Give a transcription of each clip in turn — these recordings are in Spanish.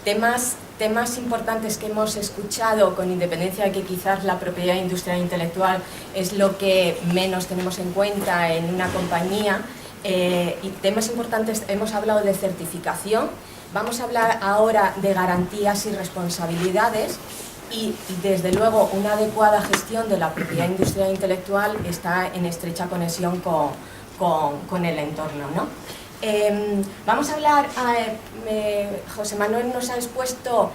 Temas importantes que hemos escuchado, con independencia de que quizás la propiedad industrial e intelectual es lo que menos tenemos en cuenta en una compañía, y temas importantes, hemos hablado de certificación, vamos a hablar ahora de garantías y responsabilidades, y desde luego una adecuada gestión de la propiedad industrial e intelectual está en estrecha conexión con el entorno, ¿no? Vamos a hablar, José Manuel nos ha expuesto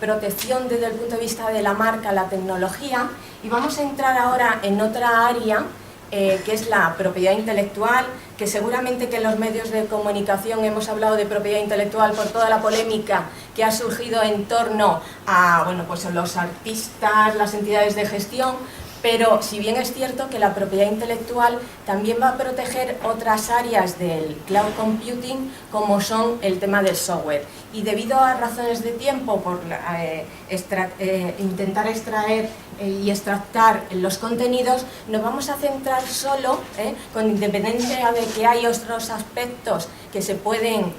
protección desde el punto de vista de la marca, la tecnología, y vamos a entrar ahora en otra área que es la propiedad intelectual, que seguramente que en los medios de comunicación hemos hablado de propiedad intelectual por toda la polémica que ha surgido en torno a, bueno, pues los artistas, las entidades de gestión, pero si bien es cierto que la propiedad intelectual también va a proteger otras áreas del cloud computing, como son el tema del software. Y debido a razones de tiempo, por intentar extraer y extractar los contenidos, nos vamos a centrar solo, con independencia de que hay otros aspectos que se pueden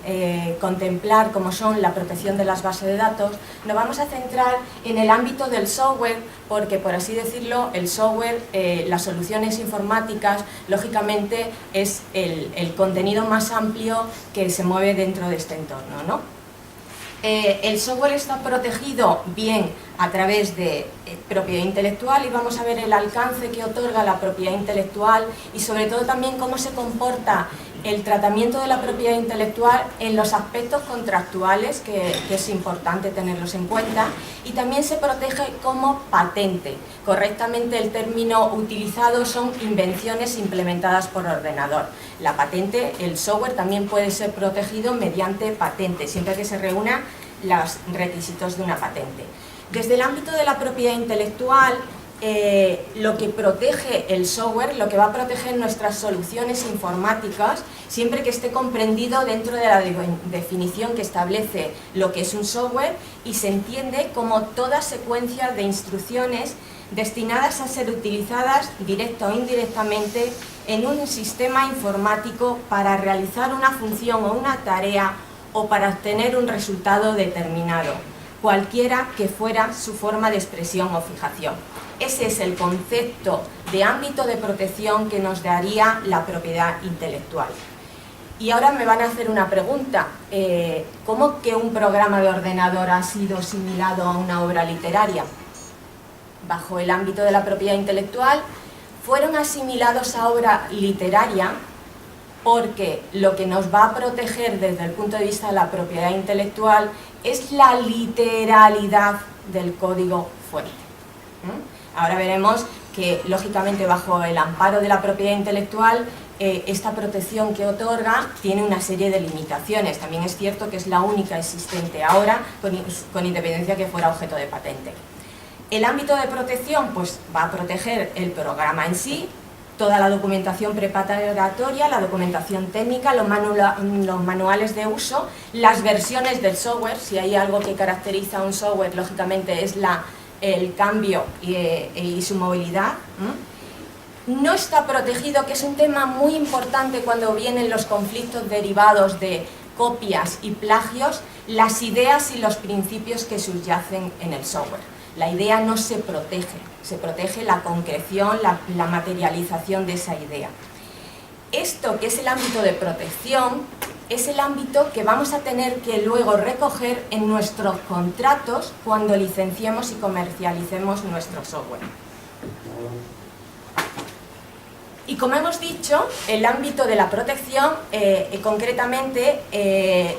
contemplar, como son la protección de las bases de datos, nos vamos a centrar en el ámbito del software, porque, por así decirlo, el software, las soluciones informáticas, lógicamente es el contenido más amplio que se mueve dentro de este entorno, ¿no? El software está protegido bien a través de propiedad intelectual, y vamos a ver el alcance que otorga la propiedad intelectual y sobre todo también cómo se comporta el tratamiento de la propiedad intelectual en los aspectos contractuales, que es importante tenerlos en cuenta, y también se protege como patente. Correctamente el término utilizado son invenciones implementadas por ordenador. La patente, el software también puede ser protegido mediante patente, siempre que se reúnan los requisitos de una patente. Desde el ámbito de la propiedad intelectual, lo que protege el software, lo que va a proteger nuestras soluciones informáticas, siempre que esté comprendido dentro de la definición que establece lo que es un software, y se entiende como toda secuencia de instrucciones destinadas a ser utilizadas directa o indirectamente en un sistema informático para realizar una función o una tarea o para obtener un resultado determinado, cualquiera que fuera su forma de expresión o fijación. Ese es el concepto de ámbito de protección que nos daría la propiedad intelectual. Y ahora me van a hacer una pregunta, ¿cómo que un programa de ordenador ha sido asimilado a una obra literaria? Bajo el ámbito de la propiedad intelectual, fueron asimilados a obra literaria porque lo que nos va a proteger desde el punto de vista de la propiedad intelectual es la literalidad del código fuente. Ahora veremos que, lógicamente, bajo el amparo de la propiedad intelectual, esta protección que otorga tiene una serie de limitaciones. También es cierto que es la única existente ahora, con independencia que fuera objeto de patente. El ámbito de protección, pues, va a proteger el programa en sí, toda la documentación preparatoria, la documentación técnica, los manuales de uso, las versiones del software. Si hay algo que caracteriza a un software, lógicamente es el cambio y su movilidad. No está protegido, que es un tema muy importante cuando vienen los conflictos derivados de copias y plagios, las ideas y los principios que subyacen en el software. La idea no se protege la concreción, la materialización de esa idea. Esto, que es el ámbito de protección, es el ámbito que vamos a tener que luego recoger en nuestros contratos cuando licenciemos y comercialicemos nuestro software. Y como hemos dicho, el ámbito de la protección, concretamente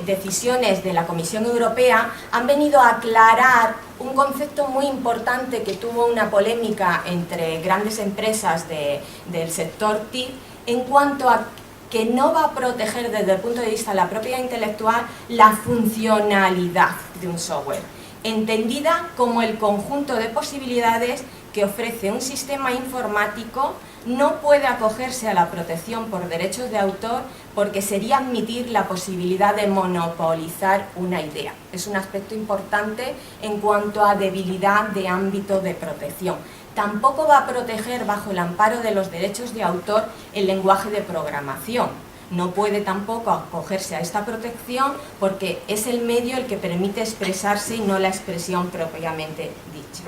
decisiones de la Comisión Europea, han venido a aclarar un concepto muy importante que tuvo una polémica entre grandes empresas del sector TIC, en cuanto a que no va a proteger desde el punto de vista de la propiedad intelectual la funcionalidad de un software, entendida como el conjunto de posibilidades que ofrece un sistema informático. No puede acogerse a la protección por derechos de autor porque sería admitir la posibilidad de monopolizar una idea. Es un aspecto importante en cuanto a debilidad de ámbito de protección. Tampoco va a proteger bajo el amparo de los derechos de autor el lenguaje de programación, no puede tampoco acogerse a esta protección porque es el medio el que permite expresarse y no la expresión propiamente dicha.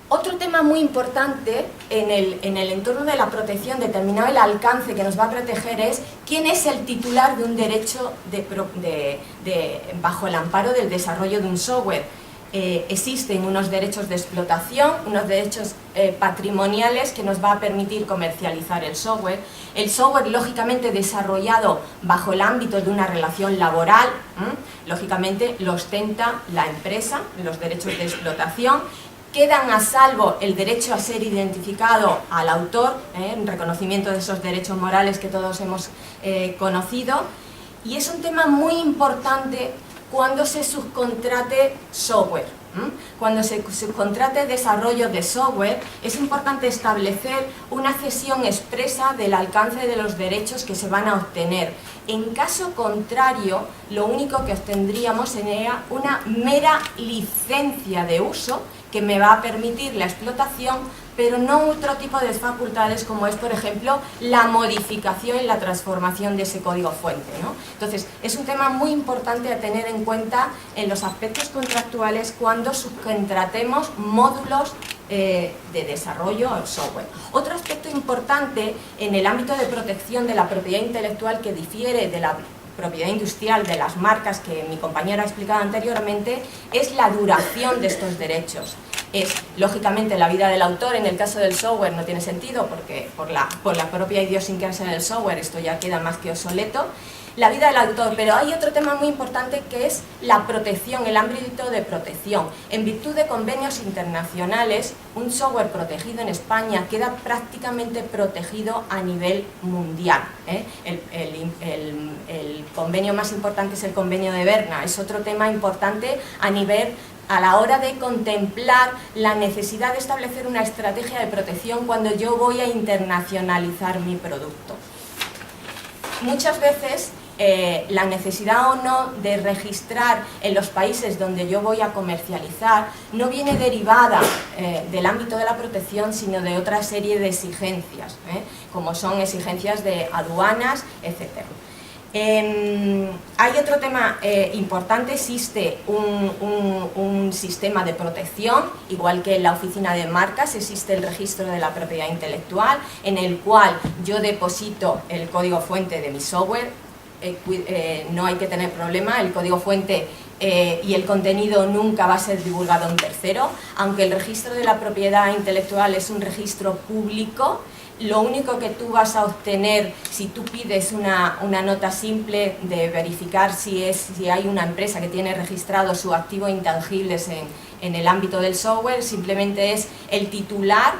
Otro tema muy importante en el entorno de la protección, determinado el alcance que nos va a proteger, es quién es el titular de un derecho bajo el amparo del desarrollo de un software. Existen unos derechos de explotación, unos derechos patrimoniales que nos va a permitir comercializar el software. El software, lógicamente, desarrollado bajo el ámbito de una relación laboral, lógicamente lo ostenta la empresa, los derechos de explotación. Quedan a salvo el derecho a ser identificado al autor, en reconocimiento de esos derechos morales que todos hemos conocido. Y es un tema muy importante cuando se subcontrate software. Cuando se subcontrate desarrollo de software, es importante establecer una cesión expresa del alcance de los derechos que se van a obtener. En caso contrario, lo único que obtendríamos sería una mera licencia de uso que me va a permitir la explotación, pero no otro tipo de facultades como es, por ejemplo, la modificación y la transformación de ese código fuente, ¿no? Entonces, es un tema muy importante a tener en cuenta en los aspectos contractuales cuando subcontratemos módulos de desarrollo al software. Otro aspecto importante en el ámbito de protección de la propiedad intelectual que difiere de la propiedad industrial de las marcas que mi compañera ha explicado anteriormente es la duración de estos derechos. Es, lógicamente, la vida del autor. En el caso del software no tiene sentido porque por la propia idiosincrasia del software esto ya queda más que obsoleto. La vida del autor, pero hay otro tema muy importante que es la protección, el ámbito de protección. En virtud de convenios internacionales, un software protegido en España queda prácticamente protegido a nivel mundial. El convenio más importante es el convenio de Berna, es otro tema importante a la hora de contemplar la necesidad de establecer una estrategia de protección cuando yo voy a internacionalizar mi producto. Muchas veces la necesidad o no de registrar en los países donde yo voy a comercializar no viene derivada del ámbito de la protección, sino de otra serie de exigencias, como son exigencias de aduanas, etc. Hay otro tema importante. Existe un sistema de protección, igual que en la oficina de marcas existe el registro de la propiedad intelectual, en el cual yo deposito el código fuente de mi software. No hay que tener problema, el código fuente y el contenido nunca va a ser divulgado a un tercero, aunque el registro de la propiedad intelectual es un registro público. Lo único que tú vas a obtener si tú pides una nota simple de verificar si hay una empresa que tiene registrado sus activos intangibles en el ámbito del software, simplemente es el titular,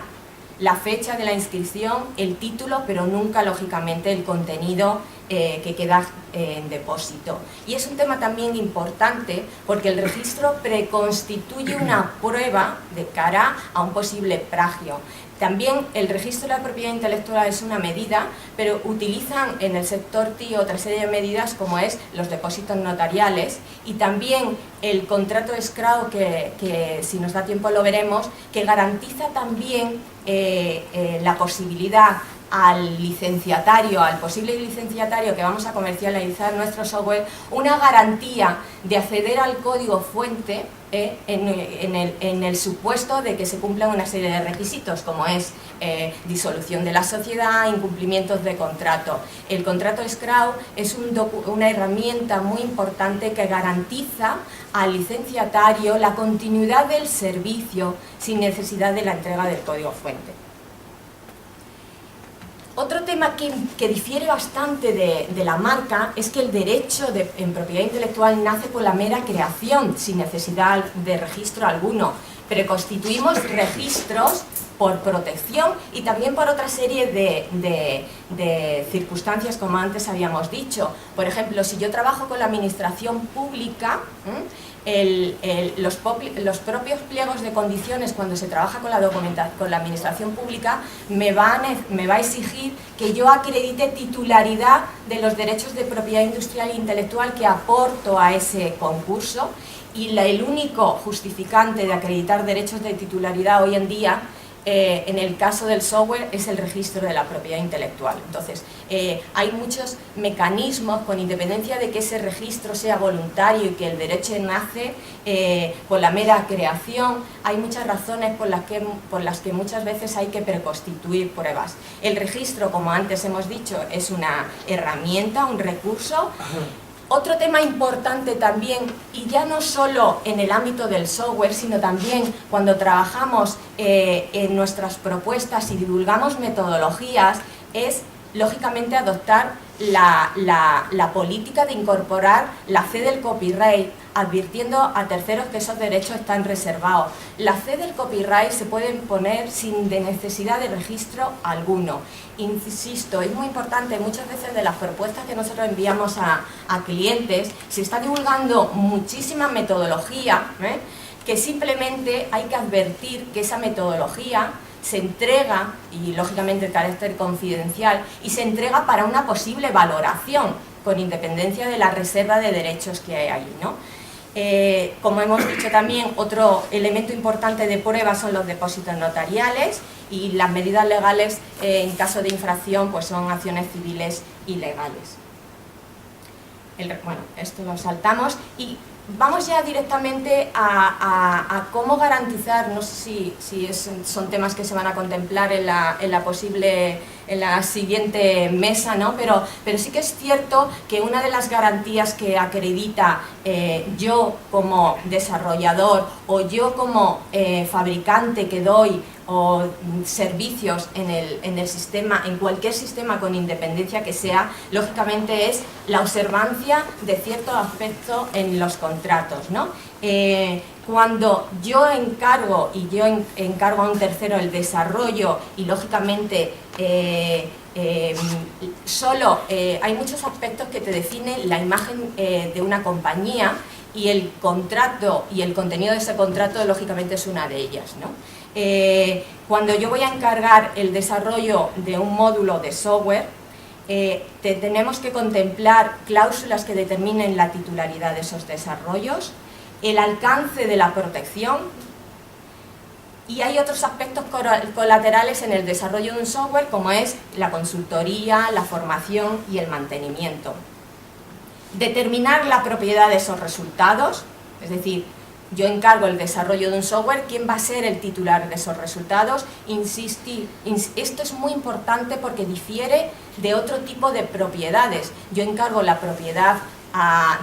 la fecha de la inscripción, el título, pero nunca, lógicamente, el contenido que queda en depósito. Y es un tema también importante porque el registro preconstituye una prueba de cara a un posible plagio. También el registro de la propiedad intelectual es una medida, pero utilizan en el sector TI otra serie de medidas como es los depósitos notariales y también el contrato escravo que si nos da tiempo lo veremos, que garantiza también la posibilidad al licenciatario, al posible licenciatario que vamos a comercializar nuestro software, una garantía de acceder al código fuente en el supuesto de que se cumplan una serie de requisitos, como es disolución de la sociedad, incumplimientos de contrato. El contrato escravo es una herramienta muy importante que garantiza al licenciatario la continuidad del servicio sin necesidad de la entrega del código fuente. Otro tema que difiere bastante de la marca es que el derecho en propiedad intelectual nace por la mera creación, sin necesidad de registro alguno. Preconstituimos registros por protección y también por otra serie de circunstancias, como antes habíamos dicho. Por ejemplo, si yo trabajo con la administración pública, los propios pliegos de condiciones cuando se trabaja con la administración pública me va a exigir que yo acredite titularidad de los derechos de propiedad industrial e intelectual que aporto a ese concurso, y el único justificante de acreditar derechos de titularidad hoy en día en el caso del software es el registro de la propiedad intelectual. Entonces, hay muchos mecanismos, con independencia de que ese registro sea voluntario y que el derecho nace por la mera creación, hay muchas razones por las que muchas veces hay que preconstituir pruebas. El registro, como antes hemos dicho, es una herramienta, un recurso. Otro tema importante también, y ya no solo en el ámbito del software, sino también cuando trabajamos en nuestras propuestas y divulgamos metodologías, es lógicamente adoptar la política de incorporar la fe del copyright, advirtiendo a terceros que esos derechos están reservados. La fe del copyright se puede imponer sin necesidad de registro alguno. Insisto, es muy importante, muchas veces de las propuestas que nosotros enviamos a clientes, se está divulgando muchísima metodología, que simplemente hay que advertir que esa metodología se entrega, y lógicamente el carácter confidencial, y se entrega para una posible valoración, con independencia de la reserva de derechos que hay ahí, ¿no? Como hemos dicho también, otro elemento importante de prueba son los depósitos notariales, y las medidas legales en caso de infracción pues son acciones civiles y legales. Bueno, esto lo saltamos y vamos ya directamente a cómo garantizar, no sé si son temas que se van a contemplar en la siguiente mesa, ¿no? Pero sí que es cierto que una de las garantías que acredita yo como desarrollador o yo como fabricante que doy o servicios en el sistema, en cualquier sistema con independencia que sea, lógicamente es la observancia de ciertos aspectos en los contratos, ¿no? Cuando yo encargo a un tercero el desarrollo y lógicamente hay muchos aspectos que te definen la imagen de una compañía, y el contrato y el contenido de ese contrato lógicamente es una de ellas, ¿no? Cuando yo voy a encargar el desarrollo de un módulo de software, tenemos que contemplar cláusulas que determinen la titularidad de esos desarrollos, el alcance de la protección, y hay otros aspectos colaterales en el desarrollo de un software, como es la consultoría, la formación y el mantenimiento. Determinar la propiedad de esos resultados, es decir, yo encargo el desarrollo de un software, ¿quién va a ser el titular de esos resultados? Esto es muy importante porque difiere de otro tipo de propiedades. Yo encargo la propiedad a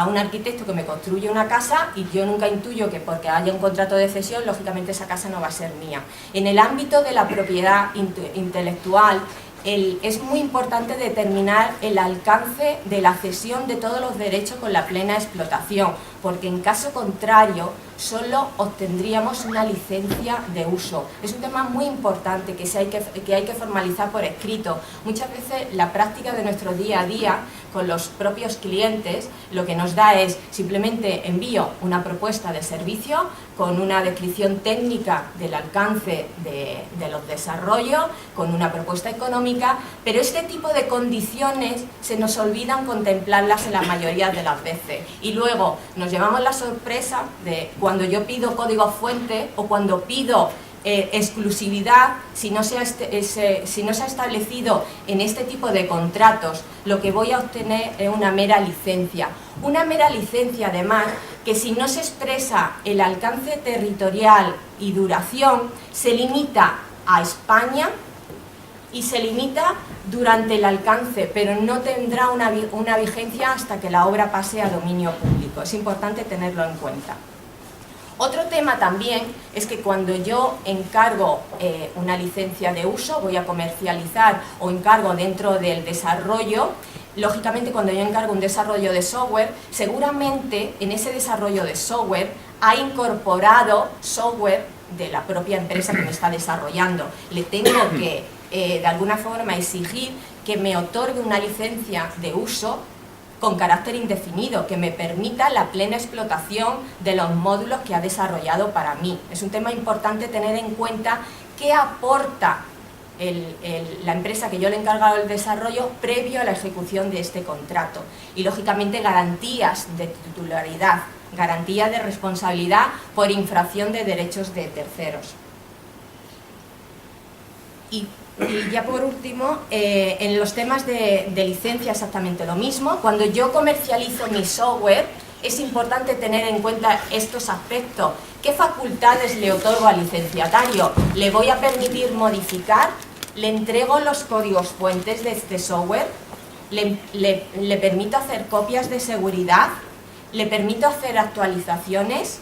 un arquitecto que me construye una casa y yo nunca intuyo que porque haya un contrato de cesión, lógicamente esa casa no va a ser mía. En el ámbito de la propiedad intelectual, es muy importante determinar el alcance de la cesión de todos los derechos con la plena explotación, porque en caso contrario solo obtendríamos una licencia de uso. Es un tema muy importante que hay que formalizar por escrito. Muchas veces la práctica de nuestro día a día con los propios clientes lo que nos da es simplemente envío una propuesta de servicio con una descripción técnica del alcance de los desarrollos, con una propuesta económica, pero este tipo de condiciones se nos olvidan contemplarlas en la mayoría de las veces. Y luego nos llevamos la sorpresa de cuando yo pido código fuente o cuando pido exclusividad, si no se ha establecido en este tipo de contratos, lo que voy a obtener es una mera licencia. Una mera licencia, además, que si no se expresa el alcance territorial y duración, se limita a España y se limita durante el alcance, pero no tendrá una vigencia hasta que la obra pase a dominio público. Es importante tenerlo en cuenta. Otro tema también es que cuando yo encargo una licencia de uso, voy a comercializar o encargo dentro del desarrollo, lógicamente cuando yo encargo un desarrollo de software, seguramente en ese desarrollo de software ha incorporado software de la propia empresa que me está desarrollando. Le tengo que de alguna forma exigir que me otorgue una licencia de uso con carácter indefinido, que me permita la plena explotación de los módulos que ha desarrollado para mí. Es un tema importante tener en cuenta qué aporta la empresa que yo le he encargado el desarrollo previo a la ejecución de este contrato. Y lógicamente garantías de titularidad, garantía de responsabilidad por infracción de derechos de terceros. Y ya por último, en los temas de licencia exactamente lo mismo. Cuando yo comercializo mi software, es importante tener en cuenta estos aspectos. ¿Qué facultades le otorgo al licenciatario? ¿Le voy a permitir modificar? ¿Le entrego los códigos fuentes de este software? ¿Le permito hacer copias de seguridad? ¿Le permito hacer actualizaciones?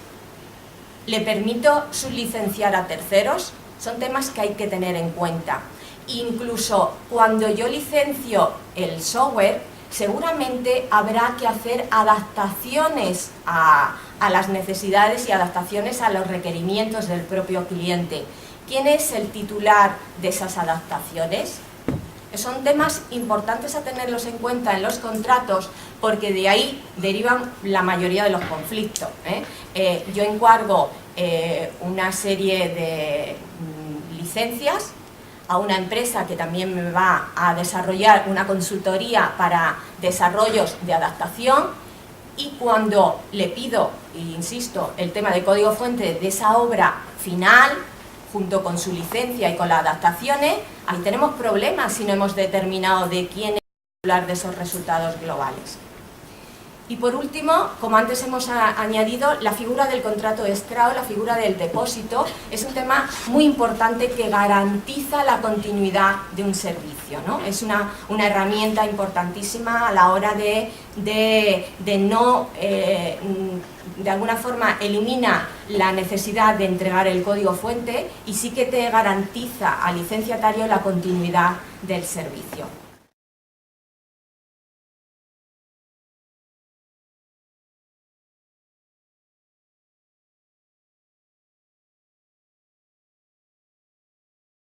¿Le permito sublicenciar a terceros? Son temas que hay que tener en cuenta. Incluso cuando yo licencio el software, seguramente habrá que hacer adaptaciones a las necesidades y adaptaciones a los requerimientos del propio cliente. ¿Quién es el titular de esas adaptaciones? Son temas importantes a tenerlos en cuenta en los contratos, porque de ahí derivan la mayoría de los conflictos. Yo encargo una serie de licencias a una empresa que también me va a desarrollar una consultoría para desarrollos de adaptación, y cuando le pido, e insisto, el tema de código fuente de esa obra final, junto con su licencia y con las adaptaciones, ahí tenemos problemas si no hemos determinado de quién es el titular de esos resultados globales. Y por último, como antes hemos añadido, la figura del contrato de escravo, la figura del depósito, es un tema muy importante que garantiza la continuidad de un servicio, ¿no? Es una herramienta importantísima a la hora de no, de alguna forma, elimina la necesidad de entregar el código fuente y sí que te garantiza al licenciatario la continuidad del servicio.